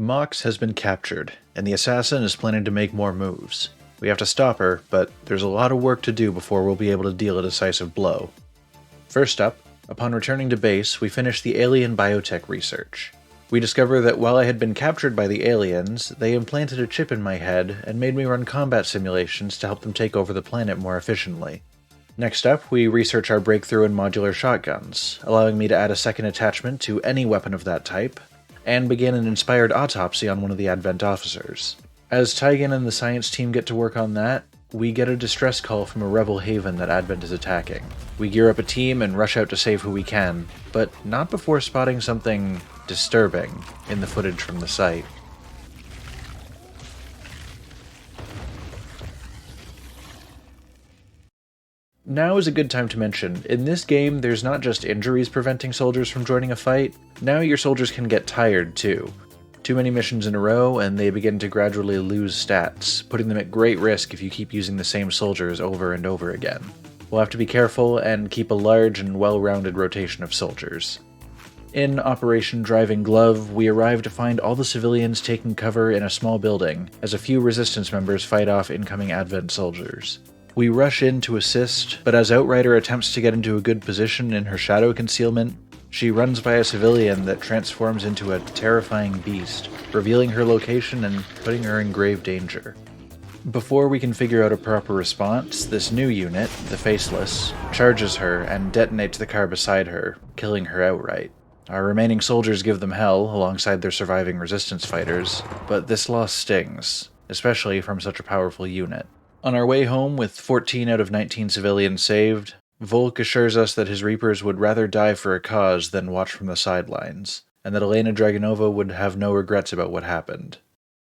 Mox has been captured, and the assassin is planning to make more moves. We have to stop her, but there's a lot of work to do before we'll be able to deal a decisive blow. First up, upon returning to base, we finish the alien biotech research. We discover that while I had been captured by the aliens, they implanted a chip in my head and made me run combat simulations to help them take over the planet more efficiently. Next up, we research our breakthrough in modular shotguns, allowing me to add a second attachment to any weapon of that type, and begin an inspired autopsy on one of the Advent officers. As Tygan and the science team get to work on that, we get a distress call from a rebel haven that Advent is attacking. We gear up a team and rush out to save who we can, but not before spotting something disturbing in the footage from the site. Now is a good time to mention, in this game there's not just injuries preventing soldiers from joining a fight, now your soldiers can get tired too. Too many missions in a row and they begin to gradually lose stats, putting them at great risk if you keep using the same soldiers over and over again. We'll have to be careful and keep a large and well-rounded rotation of soldiers. In Operation Driving Glove, we arrive to find all the civilians taking cover in a small building, as a few resistance members fight off incoming Advent soldiers. We rush in to assist, but as Outrider attempts to get into a good position in her shadow concealment, she runs by a civilian that transforms into a terrifying beast, revealing her location and putting her in grave danger. Before we can figure out a proper response, this new unit, the Faceless, charges her and detonates the car beside her, killing her outright. Our remaining soldiers give them hell alongside their surviving resistance fighters, but this loss stings, especially from such a powerful unit. On our way home with 14 out of 19 civilians saved, Volk assures us that his Reapers would rather die for a cause than watch from the sidelines, and that Elena Dragonova would have no regrets about what happened.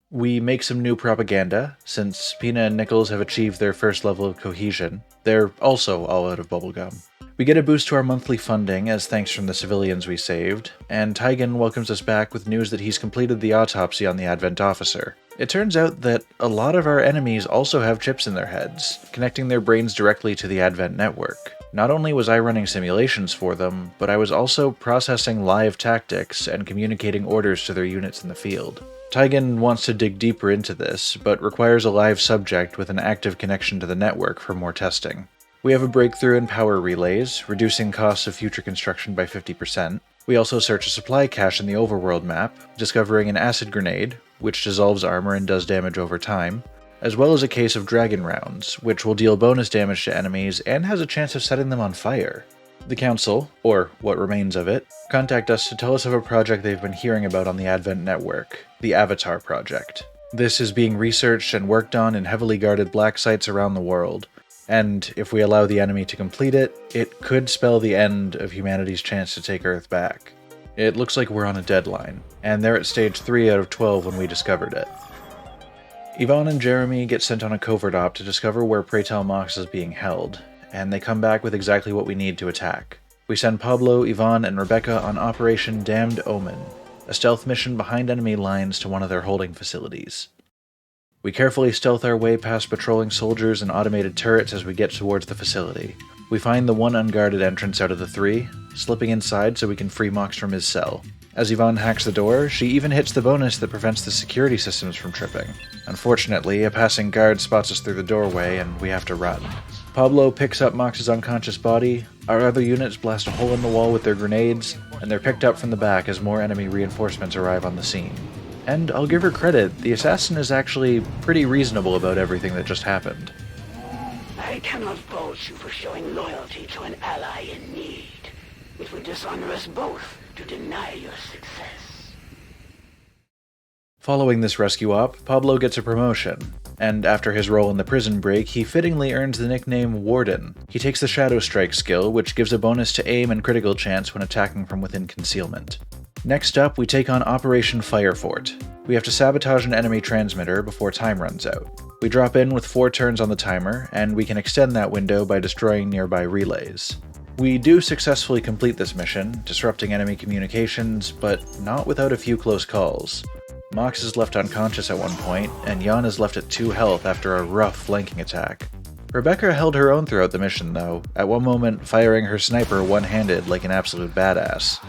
We make some new propaganda, since Pina and Nichols have achieved their first level of cohesion. They're also all out of bubblegum. We get a boost to our monthly funding as thanks from the civilians we saved, and Tygan welcomes us back with news that he's completed the autopsy on the Advent officer. It turns out that a lot of our enemies also have chips in their heads, connecting their brains directly to the Advent network. Not only was I running simulations for them, but I was also processing live tactics and communicating orders to their units in the field. Tygan wants to dig deeper into this, but requires a live subject with an active connection to the network for more testing. We have a breakthrough in power relays, reducing costs of future construction by 50%. We also search a supply cache in the overworld map, discovering an acid grenade, which dissolves armor and does damage over time, as well as a case of dragon rounds, which will deal bonus damage to enemies and has a chance of setting them on fire. The Council, or what remains of it, contact us to tell us of a project they've been hearing about on the Advent network, the Avatar Project. This is being researched and worked on in heavily guarded Blacksites around the world, and if we allow the enemy to complete it, it could spell the end of humanity's chance to take Earth back. It looks like we're on a deadline, and they're at stage 3 out of 12 when we discovered it. Yvonne and Jeremy get sent on a covert op to discover where Praetel Mox is being held, and they come back with exactly what we need to attack. We send Pablo, Yvonne, and Rebecca on Operation Damned Omen, a stealth mission behind enemy lines to one of their holding facilities. We carefully stealth our way past patrolling soldiers and automated turrets as we get towards the facility. We find the one unguarded entrance out of the 3, slipping inside so we can free Mox from his cell. As Yvonne hacks the door, she even hits the bonus that prevents the security systems from tripping. Unfortunately, a passing guard spots us through the doorway and we have to run. Pablo picks up Mox's unconscious body, our other units blast a hole in the wall with their grenades, and they're picked up from the back as more enemy reinforcements arrive on the scene. And I'll give her credit, the assassin is actually pretty reasonable about everything that just happened. I cannot fault you for showing loyalty to an ally in need. It would dishonor us both to deny your success. Following this rescue op, Pablo gets a promotion, and after his role in the prison break, he fittingly earns the nickname Warden. He takes the Shadow Strike skill, which gives a bonus to aim and critical chance when attacking from within concealment. Next up, we take on Operation Firefort. We have to sabotage an enemy transmitter before time runs out. We drop in with 4 turns on the timer, and we can extend that window by destroying nearby relays. We do successfully complete this mission, disrupting enemy communications, but not without a few close calls. Mox is left unconscious at one point, and Jan is left at 2 health after a rough flanking attack. Rebecca held her own throughout the mission though, at one moment firing her sniper one-handed like an absolute badass.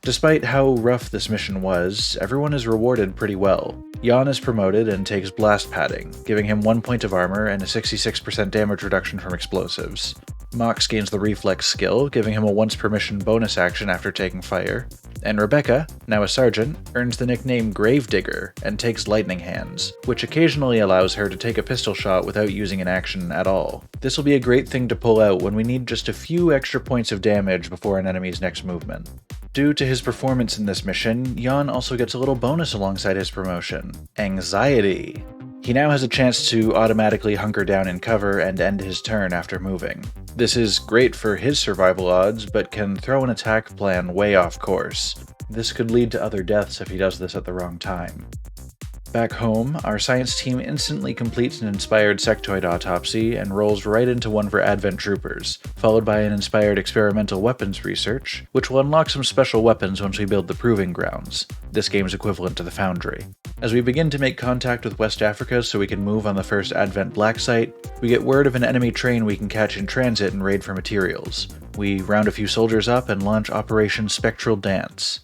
Despite how rough this mission was, everyone is rewarded pretty well. Jan is promoted and takes blast padding, giving him 1 point of armor and a 66% damage reduction from explosives. Mox gains the reflex skill, giving him a once per mission bonus action after taking fire. And Rebecca, now a sergeant, earns the nickname Gravedigger and takes lightning hands, which occasionally allows her to take a pistol shot without using an action at all. This will be a great thing to pull out when we need just a few extra points of damage before an enemy's next movement. Due to his performance in this mission, Jan also gets a little bonus alongside his promotion: Anxiety. He now has a chance to automatically hunker down in cover and end his turn after moving. This is great for his survival odds, but can throw an attack plan way off course. This could lead to other deaths if he does this at the wrong time. Back home, our science team instantly completes an inspired sectoid autopsy and rolls right into one for Advent Troopers, followed by an inspired experimental weapons research, which will unlock some special weapons once we build the Proving Grounds, this game's equivalent to the Foundry. As we begin to make contact with West Africa so we can move on the first Advent Blacksite, we get word of an enemy train we can catch in transit and raid for materials. We round a few soldiers up and launch Operation Spectral Dance.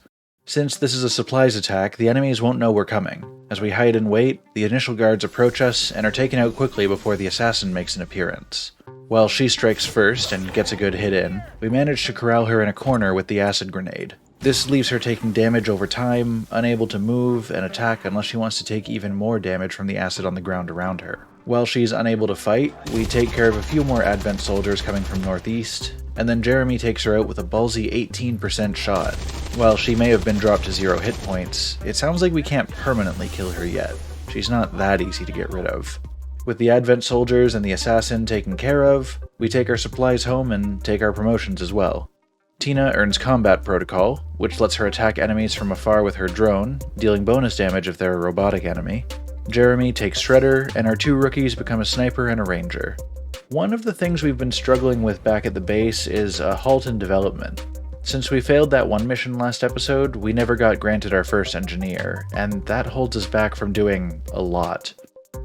Since this is a supplies attack, the enemies won't know we're coming. As we hide and wait, the initial guards approach us and are taken out quickly before the assassin makes an appearance. While she strikes first and gets a good hit in, we manage to corral her in a corner with the acid grenade. This leaves her taking damage over time, unable to move and attack unless she wants to take even more damage from the acid on the ground around her. While she's unable to fight, we take care of a few more Advent soldiers coming from northeast, and then Jeremy takes her out with a ballsy 18% shot. While she may have been dropped to 0 hit points, it sounds like we can't permanently kill her yet. She's not that easy to get rid of. With the Advent soldiers and the assassin taken care of, we take our supplies home and take our promotions as well. Tina earns Combat Protocol, which lets her attack enemies from afar with her drone, dealing bonus damage if they're a robotic enemy. Jeremy takes Shredder, and our 2 rookies become a sniper and a ranger. One of the things we've been struggling with back at the base is a halt in development. Since we failed that one mission last episode, we never got granted our first engineer, and that holds us back from doing a lot.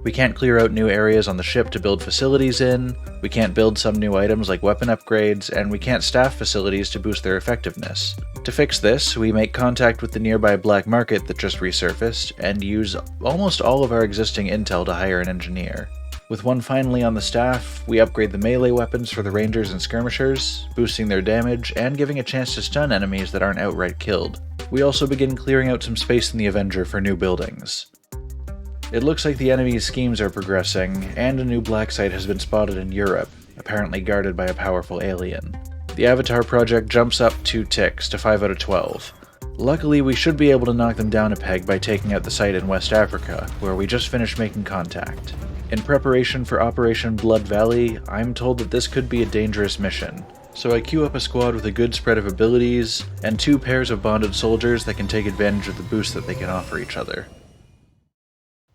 We can't clear out new areas on the ship to build facilities in, we can't build some new items like weapon upgrades, and we can't staff facilities to boost their effectiveness. To fix this, we make contact with the nearby black market that just resurfaced, and use almost all of our existing intel to hire an engineer. With one finally on the staff, we upgrade the melee weapons for the rangers and skirmishers, boosting their damage and giving a chance to stun enemies that aren't outright killed. We also begin clearing out some space in the Avenger for new buildings. It looks like the enemy's schemes are progressing, and a new Blacksite has been spotted in Europe, apparently guarded by a powerful alien. The Avatar project jumps up 2 ticks to 5 out of 12. Luckily, we should be able to knock them down a peg by taking out the site in West Africa, where we just finished making contact. In preparation for Operation Blood Valley, I'm told that this could be a dangerous mission, so I queue up a squad with a good spread of abilities, and 2 pairs of bonded soldiers that can take advantage of the boost that they can offer each other.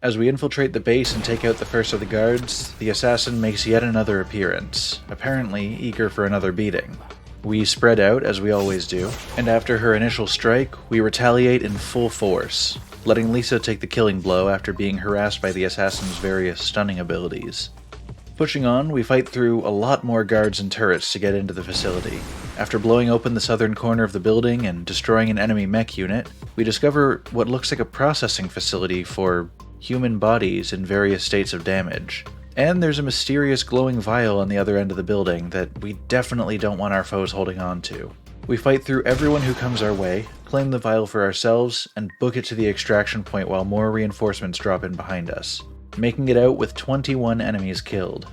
As we infiltrate the base and take out the first of the guards, the assassin makes yet another appearance, apparently eager for another beating. We spread out, as we always do, and after her initial strike, we retaliate in full force, letting Lisa take the killing blow after being harassed by the assassin's various stunning abilities. Pushing on, we fight through a lot more guards and turrets to get into the facility. After blowing open the southern corner of the building and destroying an enemy mech unit, we discover what looks like a processing facility for human bodies in various states of damage. And there's a mysterious glowing vial on the other end of the building that we definitely don't want our foes holding on to. We fight through everyone who comes our way, claim the vial for ourselves, and book it to the extraction point while more reinforcements drop in behind us, making it out with 21 enemies killed.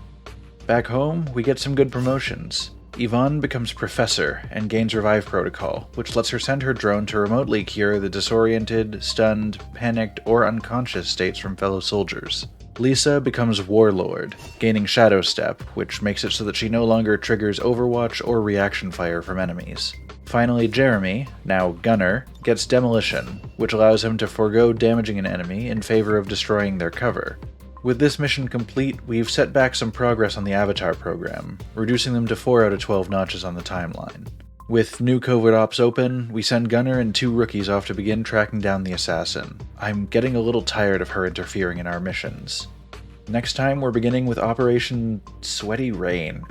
Back home, we get some good promotions. Yvonne becomes Professor and gains Revive Protocol, which lets her send her drone to remotely cure the disoriented, stunned, panicked, or unconscious states from fellow soldiers. Lisa becomes Warlord, gaining Shadow Step, which makes it so that she no longer triggers Overwatch or reaction fire from enemies. Finally, Jeremy, now Gunner, gets Demolition, which allows him to forego damaging an enemy in favor of destroying their cover. With this mission complete, we've set back some progress on the Avatar program, reducing them to 4 out of 12 notches on the timeline. With new covert ops open, we send Gunner and 2 rookies off to begin tracking down the assassin. I'm getting a little tired of her interfering in our missions. Next time, we're beginning with Operation Sweaty Rain,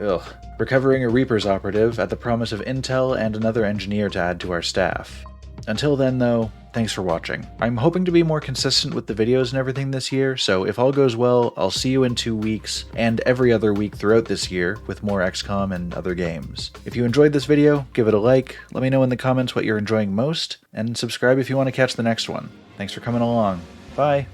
recovering a Reaper's operative at the promise of intel and another engineer to add to our staff. Until then though, thanks for watching. I'm hoping to be more consistent with the videos and everything this year, so if all goes well, I'll see you in 2 weeks, and every other week throughout this year, with more XCOM and other games. If you enjoyed this video, give it a like, let me know in the comments what you're enjoying most, and subscribe if you want to catch the next one. Thanks for coming along. Bye!